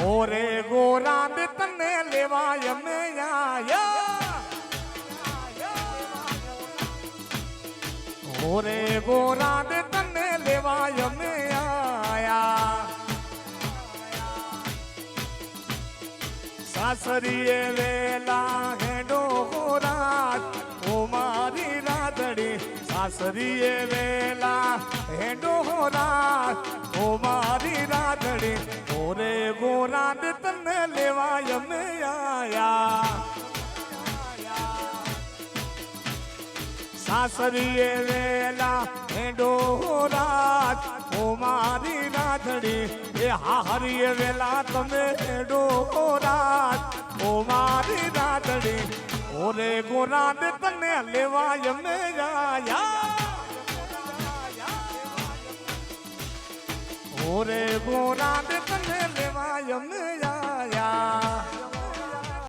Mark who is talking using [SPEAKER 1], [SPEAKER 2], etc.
[SPEAKER 1] ઓરે ગોરા દે તને લેવાય અમે આયા ઓરે ગોરા દે તને લેવાય અમે આયા સાસરીએ વેલા હેડો ગોરા ઓ મારી રાધડી સાસરીએ વેલા હેડો ગોરા ઓ મારી રાધડી ઓરે ગોરા દે તને લેવાય અમે આયા સાસરીએ વેલા હેડો રાત ઓ મારી રાધડી એ હાહરીએ વેલા તમે હેડો રાત ઓ મારી રાધડી ઓરે ગોરા દે તને લેવાય અમે આયા ઓરે ગોરા દે તને લેવાય અમે